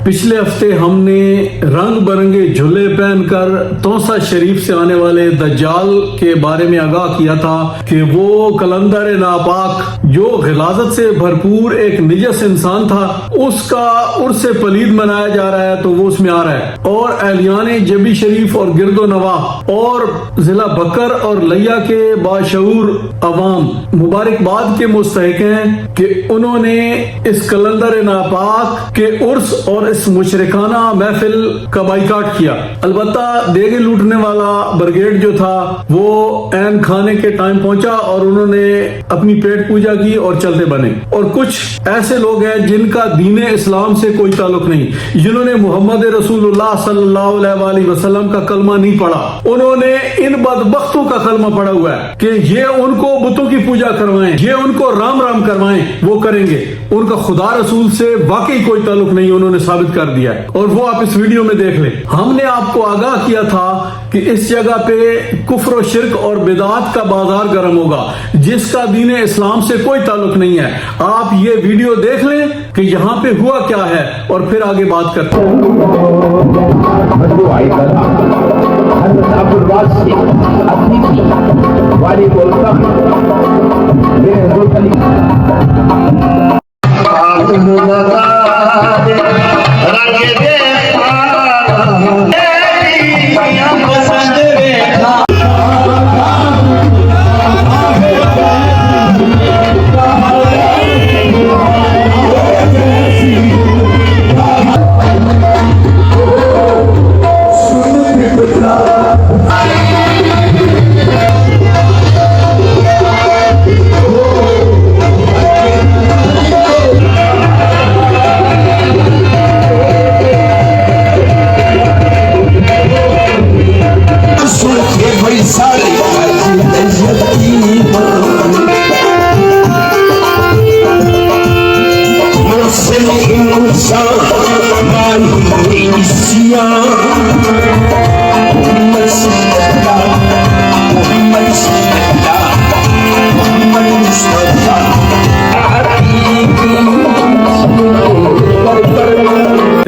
پچھلے ہفتے ہم نے رنگ برنگے جھلے پہن کر توسا شریف سے آنے والے دجال کے بارے میں آگاہ کیا تھا کہ وہ کلندر ناپاک جو غلاظت سے بھرپور ایک نجس انسان تھا، اس کا عرس پلید منایا جا رہا ہے تو وہ اس میں آ رہا ہے، اور اہلیان جبی شریف اور گرد و نواح اور ضلع بکر اور لیا کے باشعور عوام مبارکباد کے مستحق ہیں کہ انہوں نے اس کلندر ناپاک کے عرس اور اس مشرکانہ محفل کا بائیکاٹ کیا۔ البتہ دیگے لوٹنے والا برگیڈ جو تھا وہ عین کھانے کے ٹائم پہنچا اور انہوں نے اپنی پیٹ پوجا کی اور چلتے بنے، اور کچھ ایسے لوگ ہیں جن کا دین اسلام سے کوئی تعلق نہیں، جنہوں نے محمد رسول اللہ صلی اللہ علیہ وآلہ وسلم کا کلمہ نہیں پڑھا، انہوں نے ان بدبختوں کا کلمہ پڑھا ہوا ہے کہ یہ ان کو بتوں کی پوجا کروائیں، یہ ان کو رام رام کروائیں، وہ کریں گے، ان کا خدا رسول سے واقعی کوئی تعلق نہیں، انہوں نے ثابت کر دیا ہے، اور وہ آپ اس ویڈیو میں دیکھ لیں۔ ہم نے آپ کو آگاہ کیا تھا کہ اس جگہ پہ کفر و شرک اور بدعات کا بازار گرم ہوگا، جس کا دین اسلام سے کوئی تعلق نہیں ہے۔ آپ یہ ویڈیو دیکھ لیں کہ یہاں پہ ہوا کیا ہے اور پھر آگے بات کرتے ہیں۔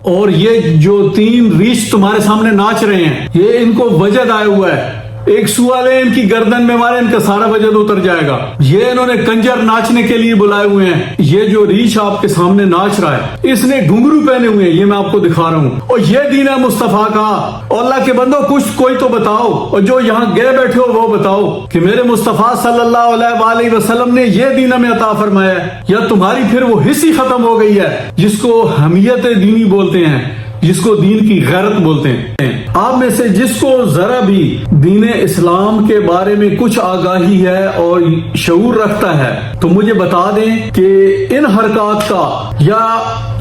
اور یہ جو تین ریچھ تمہارے سامنے ناچ رہے ہیں، یہ ان کو وجد آیا ہوا ہے، ایک سوالے ان کی گردن میں مارے ان کا سارا وجد اتر جائے گا۔ یہ انہوں نے کنجر ناچنے کے لیے بلائے ہوئے ہیں۔ یہ جو ریچھ آپ کے سامنے ناچ رہا ہے، اس نے گھنگرو پہنے ہوئے ہیں، یہ میں آپ کو دکھا رہا ہوں، اور یہ دین ہے مصطفیٰ کا۔ اور اللہ کے بندوں کچھ کوئی تو بتاؤ، اور جو یہاں گئے بیٹھے ہو وہ بتاؤ کہ میرے مصطفیٰ صلی اللہ علیہ وآلہ وسلم نے یہ دین ہمیں عطا فرمایا ہے، یا تمہاری پھر وہ حصی ختم ہو گئی ہے جس کو حمیت دینی بولتے ہیں، جس کو دین کی غیرت بولتے ہیں۔ آپ میں سے جس کو ذرا بھی دین اسلام کے بارے میں کچھ آگاہی ہے اور شعور رکھتا ہے تو مجھے بتا دیں کہ ان حرکات کا یا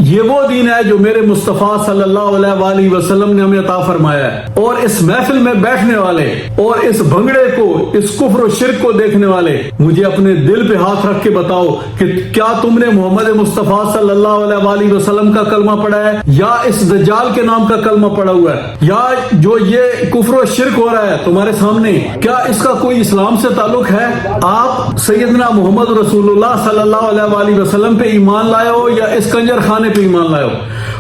یہ وہ دین ہے جو میرے مصطفیٰ صلی اللہ علیہ وآلہ وسلم نے ہمیں عطا فرمایا ہے۔ اور اس محفل میں بیٹھنے والے اور اس بھنگڑے کو، اس کفر و شرک کو دیکھنے والے، مجھے اپنے دل پہ ہاتھ رکھ کے بتاؤ کہ کیا تم نے محمد مصطفیٰ صلی اللہ علیہ وآلہ وسلم کا کلمہ پڑھا ہے، یا اس دجال کے نام کا کلمہ پڑھا ہوا ہے، یا جو یہ کفر و شرک ہو رہا ہے تمہارے سامنے، کیا اس کا کوئی اسلام سے تعلق ہے؟ آپ سیدنا محمد رسول اللہ صلی اللہ علیہ وآلہ وسلم پہ ایمان لائے ہو یا اس کنجر خانے پہ ایمان لائے ہو؟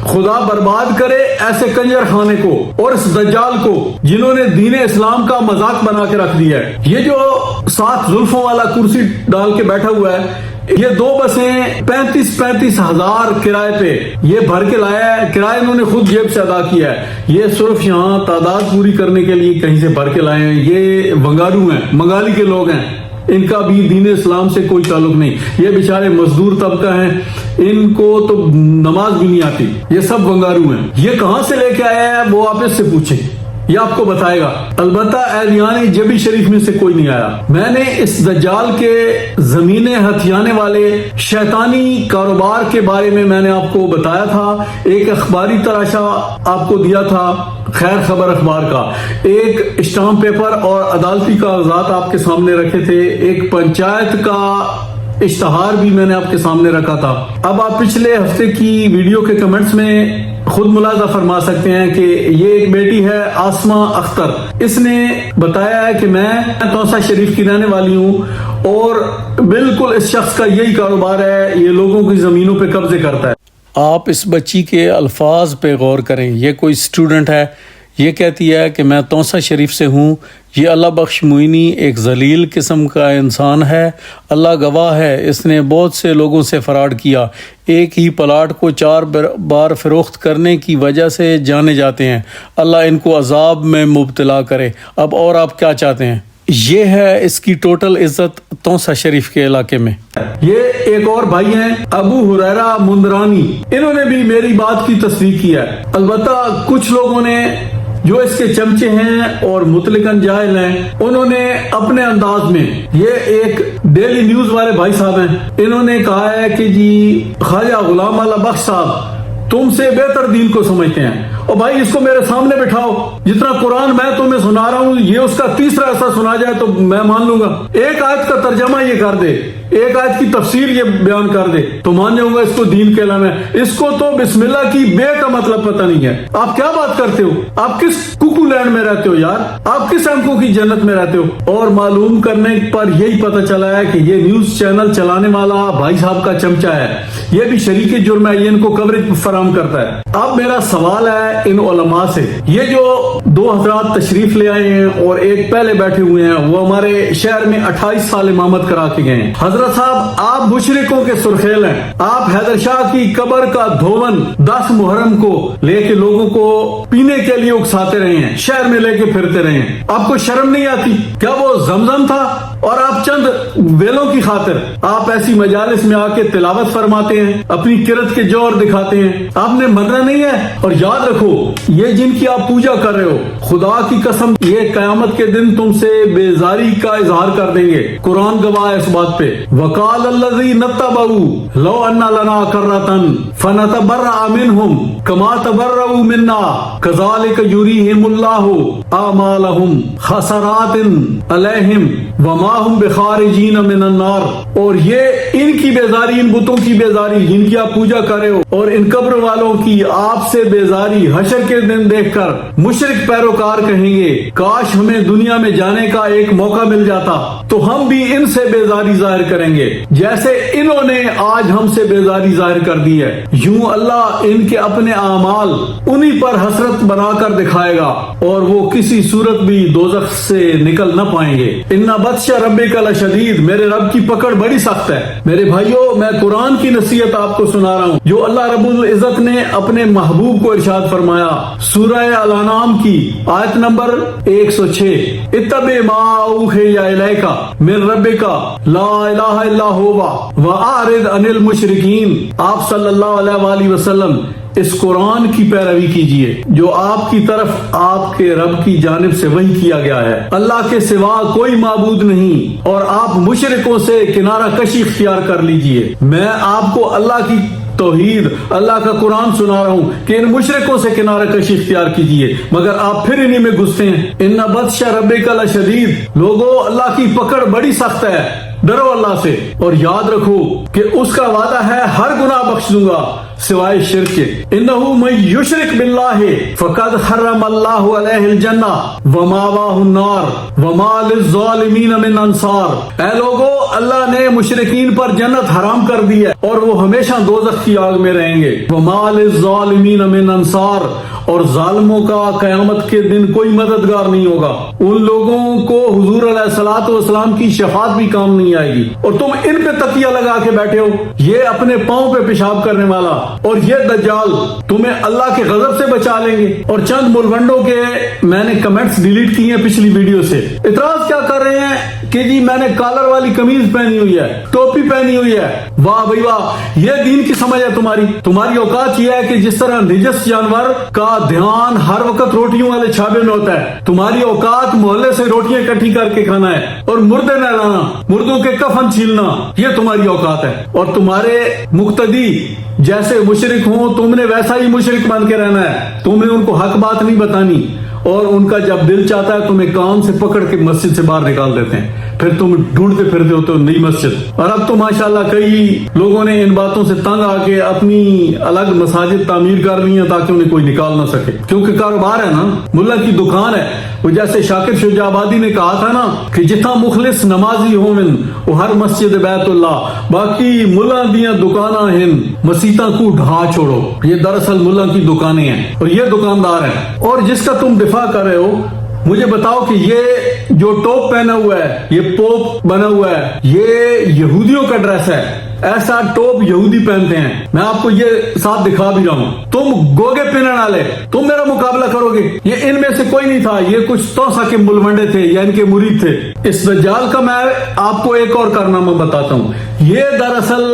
خدا برباد کرے ایسے کنجر خانے کو اور اس دجال کو جنہوں نے دین اسلام کا مذاق بنا کے رکھ دیا ہے۔ یہ جو 7 زلفوں والا کرسی ڈال کے بیٹھا ہوا ہے، یہ 2 بسیں 35 ہزار کرائے پہ یہ بھر کے لایا ہے، کرایہ انہوں نے خود جیب سے ادا کیا ہے، یہ صرف یہاں تعداد پوری کرنے کے لیے کہیں سے بھر کے لائے ہیں۔ یہ ونگارو ہیں، منگالی کے لوگ ہیں، ان کا بھی دین اسلام سے کوئی تعلق نہیں، یہ بیچارے مزدور طبقہ ہیں، ان کو تو نماز بھی نہیں آتی، یہ سب ونگارو ہیں۔ یہ کہاں سے لے کے آیا ہے وہ آپ اس سے پوچھیں، یہ آپ کو بتائے گا۔ البتہ اہلیان جبی شریف میں سے کوئی نہیں آیا۔ میں نے اس دجال کے زمینے ہتھیانے والے شیطانی کاروبار کے بارے میں نے آپ کو بتایا تھا، ایک اخباری تراشا آپ کو دیا تھا، خیر خبر اخبار کا، ایک اسٹامپ پیپر اور عدالتی کاغذات آپ کے سامنے رکھے تھے، ایک پنچایت کا اشتہار بھی میں نے آپ کے سامنے رکھا تھا۔ اب آپ پچھلے ہفتے کی ویڈیو کے کمنٹس میں خود ملاحظہ فرما سکتے ہیں کہ یہ ایک بیٹی ہے آسما اختر، اس نے بتایا ہے کہ میں توسا شریف کی رہنے والی ہوں اور بالکل اس شخص کا یہی کاروبار ہے، یہ لوگوں کی زمینوں پہ قبضے کرتا ہے۔ آپ اس بچی کے الفاظ پہ غور کریں. یہ کوئی اسٹوڈنٹ ہے, یہ کہتی ہے کہ میں توسہ شریف سے ہوں. یہ اللہ بخش معینی ایک ذلیل قسم کا انسان ہے. اللہ گواہ ہے, اس نے بہت سے لوگوں سے فراڈ کیا. ایک ہی پلاٹ کو 4 بار فروخت کرنے کی وجہ سے جانے جاتے ہیں. اللہ ان کو عذاب میں مبتلا کرے. اب اور آپ کیا چاہتے ہیں؟ یہ ہے اس کی ٹوٹل عزت توسہ شریف کے علاقے میں. یہ ایک اور بھائی ہیں ابو ہریرہ مندرانی, انہوں نے بھی میری بات کی تصدیق کی ہے. البتہ کچھ لوگوں نے جو اس کے چمچے ہیں اور مطلقاً جاہل ہیں, انہوں نے اپنے انداز میں, یہ ایک ڈیلی نیوز والے بھائی صاحب ہیں, انہوں نے کہا ہے کہ جی خواجہ غلام اللہ بخش صاحب تم سے بہتر دین کو سمجھتے ہیں. اور بھائی اس کو میرے سامنے بٹھاؤ, جتنا قرآن میں تمہیں سنا رہا ہوں یہ اس کا تیسرا ایسا سنا جائے تو میں مان لوں گا. ایک آیت کا ترجمہ یہ کر دے, ایک آیت کی تفسیر یہ بیان کر دے تو مان جاؤں گا اس کو دین کے علم ہے. اس کو تو بسم اللہ کی بے کا مطلب پتہ نہیں ہے. آپ کیا بات کرتے ہو؟ آپ کس کوکو لینڈ میں رہتے ہو یار؟ آپ کس اینکوں کی جنت میں رہتے ہو؟ اور معلوم کرنے پر یہی پتہ چلا ہے کہ یہ نیوز چینل چلانے والا بھائی صاحب کا چمچہ ہے. یہ بھی شریک جرم ہے, یہ ان کو کوریج فراہم کرتا ہے. اب میرا سوال ہے ان علماء سے, یہ جو 2 حضرات تشریف لے آئے ہیں اور ایک پہلے بیٹھے ہوئے ہیں, وہ ہمارے شہر میں 28 سال امامت کرا کے گئے ہیں. حضرت صاحب آپ مشرکوں کے سرخیل ہیں. آپ حیدر شاہ کی قبر کا دھون 10 محرم کو لے کے لوگوں کو پینے کے لیے اکساتے رہے ہیں, شہر میں لے کے پھرتے رہے ہیں. آپ کو شرم نہیں آتی؟ کیا وہ زمزم تھا اور آپ چند ویلوں کی خاطر آپ ایسی مجالس میں آ کے تلاوت فرماتے ہیں, اپنی کرت کے جوہر دکھاتے ہیں؟ آپ نے مرنا نہیں ہے. اور یاد رکھو یہ جن کی آپ پوجا کر رہے ہو, خدا کی قسم یہ قیامت کے دن تم سے بیزاری کا اظہار کر دیں گے. قرآن گواہ ہے اس بات پہ. وقال الذین اتبعوا لو ان لنا کرۃ فنتبرأ منهم كما تبرؤوا منا كذلك يريهم الله اعمالهم حسرات علیہم وما هم بخارجین من النار. اور یہ ان کی بیزاری, ان بتوں کی بیزاری جن کی آپ پوجا کر رہے ہو, اور ان قبر والوں کی آپ سے بیزاری حشر کے دن دیکھ کر مشرک پیروکار کہیں گے کاش ہمیں دنیا میں جانے کا ایک موقع مل جاتا تو ہم بھی ان سے بیزاری ظاہر کریں گے جیسے انہوں نے آج ہم سے بیزاری ظاہر کر دی ہے. یوں اللہ ان کے اپنے اعمال انہی پر حسرت بنا کر دکھائے گا اور وہ کسی صورت بھی دوزخ سے نکل نہ پائیں گے. ان بطش ربک لشدید, میرے رب کی پکڑ بڑی سخت ہے. میرے بھائیوں میں قرآن کی نصیحت آپ کو سنا رہا ہوں جو اللہ رب العزت نے اپنے محبوب کو ارشاد فرمایا سورہ الانعام کی آیت نمبر 106, اتبع ما اوحی الیک من ربک لا الہ الا هو واعرض عن المشرکین. آپ صلی اللہ علیہ وآلہ وسلم اس قرآن کی پیروی کیجئے جو آپ کی طرف آپ کے رب کی جانب سے وحی کیا گیا ہے. اللہ کے سوا کوئی معبود نہیں اور آپ مشرکوں سے کنارہ کشی اختیار کر لیجئے. میں آپ کو اللہ کی توحید, اللہ کا قرآن سنا رہا ہوں کہ ان مشرکوں سے کنارہ کشی اختیار کیجئے, مگر آپ پھر انہی میں گھستے ہیں. ان بطش ربک لشدید, لوگوں اللہ کی پکڑ بڑی سخت ہے, ڈرو اللہ سے اور یاد رکھو کہ اس کا وعدہ ہے ہر گناہ بخش دوں گا سوائے شرک کے. انہ من یشرک باللہ فقد حرم اللہ علیہ الجنہ ومأواہ النار وما للظالمین من انصار. اے لوگو اللہ نے مشرکین پر جنت حرام کر دی ہے اور وہ ہمیشہ دوزخ کی آگ میں رہیں گے. وما للظالمین من انصار, اور ظالموں کا قیامت کے دن کوئی مددگار نہیں ہوگا. ان لوگوں کو حضور علیہ الصلوۃ والسلام کی شفاعت بھی کام نہیں آئے گی اور تم ان پہ تکیہ لگا کے بیٹھے ہو, یہ اپنے پاؤں پہ پیشاب کرنے والا اور یہ دجال تمہیں اللہ کے غضب سے بچا لیں گے. اور چند ملوڈوں کے میں نے کمنٹس ڈیلیٹ کیے ہیں پچھلی ویڈیو سے. اعتراض کیا کر رہے ہیں کہ جی میں نے کالر والی قمیض پہنی ہوئی ہے, ٹوپی پہنی ہوئی ہے. واہ بھائی واہ, یہ دین کی سمجھ ہے تمہاری اوقات یہ ہے کہ جس طرح نجس جانور کا دھیان ہر وقت روٹیوں والے چھابے میں ہوتا ہے, تمہاری اوقات محلے سے روٹیاں اکٹھی کر کے کھانا ہے اور مردے نہلانا, مردوں کے کفن چھیلنا, یہ تمہاری اوقات ہے. اور تمہارے مقتدی جیسے مشرک ہوں تم نے ویسا ہی مشرک بن کے رہنا ہے, تم نے ان کو حق بات نہیں بتانی اور ان کا جب دل چاہتا ہے تمہیں کان سے پکڑ کے مسجد سے باہر نکال دیتے ہیں، پھر تم ڈھونڈتے پھرتے ہوتے ہو نئی مسجد۔ اور اب تو ماشاءاللہ کئی لوگوں نے ان باتوں سے تنگ آ کے اپنی الگ مساجد تعمیر کر لی ہیں تاکہ انہیں کوئی نکال نہ سکے، کیونکہ کاروبار ہے نا، ملا کی دکان ہے۔ وہ جیسے شاکر شجاع آبادی نے کہا تھا نا کہ جتنا مخلص نمازی ہومن وہ ہر مسجد بیت اللہ، باقی ملا دیاں دکاناں ہن مسیتاں کو ڈھا چھوڑو۔ یہ دراصل ملا کی دکانیں ہیں اور یہ دکاندار ہیں۔ اور جس کا تم دفاع کر رہے ہو، مجھے بتاؤ کہ یہ جو ٹوپ پہنا ہوا ہے، یہ پوپ بنا ہوا ہے، یہ یہودیوں کا ڈریس ہے۔ ایسا ٹوپ یہودی پہنتے ہیں، میں آپ کو یہ ساتھ دکھا بھی رہا ہوں۔ تم گوگے پہننے والے، تم میرا مقابلہ کرو گے؟ یہ ان میں سے کوئی نہیں تھا، یہ کچھ توسا کے ملمنڈے تھے یا ان کے مرید تھے۔ اس دجال کا میں آپ کو ایک اور کارنامہ بتاتا ہوں۔ یہ دراصل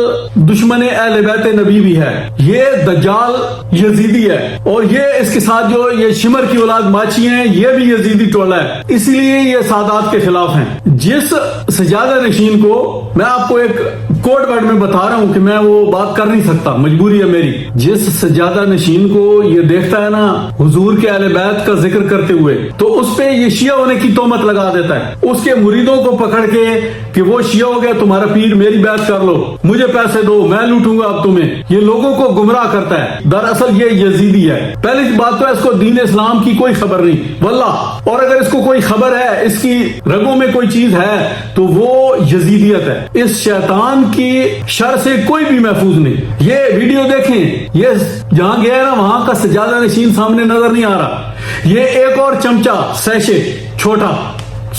دشمن اہل بیت نبی بھی ہے، یہ دجال یزیدی ہے، اور یہ اس کے ساتھ جو یہ شمر کی اولاد ماچی ہیں یہ بھی یزیدی ٹولہ ہے، اس لیے یہ سادات کے خلاف ہیں۔ جس سجادہ نشین کو میں آپ کو ایک کوڈ ورڈ میں بتا رہا ہوں کہ میں وہ بات کر نہیں سکتا، مجبوری ہے میری، جس سجادہ نشین کو یہ دیکھتا ہے نا حضور کے اہل بیت کا ذکر کرتے ہوئے تو اس پہ یہ شیعہ ہونے کی تہمت لگا دیتا ہے، اس کے مریدوں کو پکڑ کے کہ وہ شیعہ ہو گیا، تمہارا پیر، میری بیعت کر لو، مجھے پیسے دو، میں لوٹوں گا اب تمہیں۔ یہ لوگوں کو گمراہ کرتا ہے، دراصل یہ یزیدی ہے۔ پہلی بات تو اس کو دین اسلام کی کوئی خبر نہیں واللہ، اور اگر اس کو کوئی خبر ہے، اس کی رگوں میں کوئی چیز ہے تو وہ یزیدیت ہے۔ اس شیطان کی شر سے کوئی بھی محفوظ نہیں۔ یہ ویڈیو دیکھیں، یہ جہاں گیا ہے نا وہاں کا سجادہ نشین سامنے نظر نہیں آ رہا۔ یہ ایک اور چمچہ سیشے چھوٹا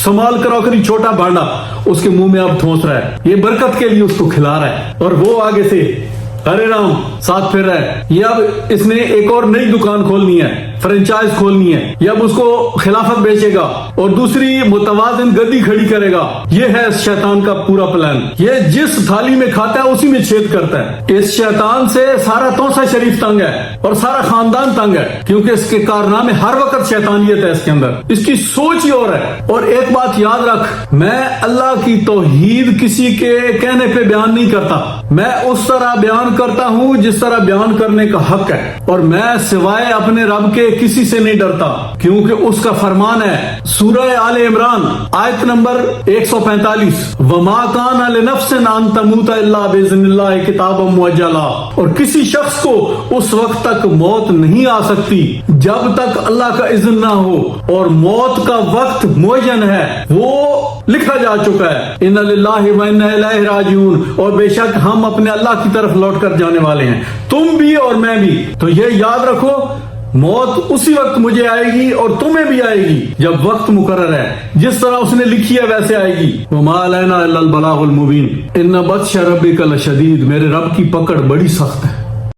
سمال کراکری چھوٹا بھانڈا اس کے منہ میں اب ٹھونس رہا ہے، یہ برکت کے لیے اس کو کھلا رہا ہے، اور وہ آگے سے ہرے رام ساتھ پھر رہا ہے۔ یہ اب اس نے ایک اور نئی دکان کھولنی ہے، فرنچائز کھولنی ہے، یہ اب اس کو خلافت بیچے گا اور دوسری متوازن گدی کھڑی کرے گا۔ یہ ہے اس شیطان کا پورا پلان۔ یہ جس تھالی میں کھاتا ہے اسی میں چھید کرتا ہے۔ اس شیطان سے سارا توسا شریف تنگ ہے اور سارا خاندان تنگ ہے، کیونکہ اس کے کارنامے ہر وقت شیطانیت ہے اس کے اندر، اس کی سوچ ہی اور ہے۔ اور ایک بات یاد رکھ، میں اللہ کی توحید کسی کے کہنے پہ بیان نہیں کرتا، میں اس طرح بیان کرتا ہوں جس طرح بیان کرنے کا حق ہے، اور میں سوائے اپنے رب کے کسی سے نہیں ڈرتا، کیونکہ اس کا فرمان ہے سورہ آل عمران آیت نمبر 145، وما کان لنفس ان تموت الا باذن اللہ کتابا مؤجلا، اور کسی شخص کو اس وقت تک موت نہیں آ سکتی جب تک اللہ کا اذن نہ ہو، اور موت کا وقت معین ہے، وہ لکھا جا چکا ہے، ان للہ و انا الیہ راجعون، اور بے شک ہم اپنے اللہ کی طرف لوٹ کر جانے والے ہیں، تم بھی اور میں بھی۔ تو یہ یاد رکھو، موت اسی وقت مجھے آئے گی اور تمہیں بھی آئے گی جب وقت مقرر ہے، جس طرح اس نے لکھی ہے ویسے آئے گی۔ وما علینا الا البلاغ المبین، ان بطش ربک لشدید، میرے رب کی پکڑ بڑی سخت ہے۔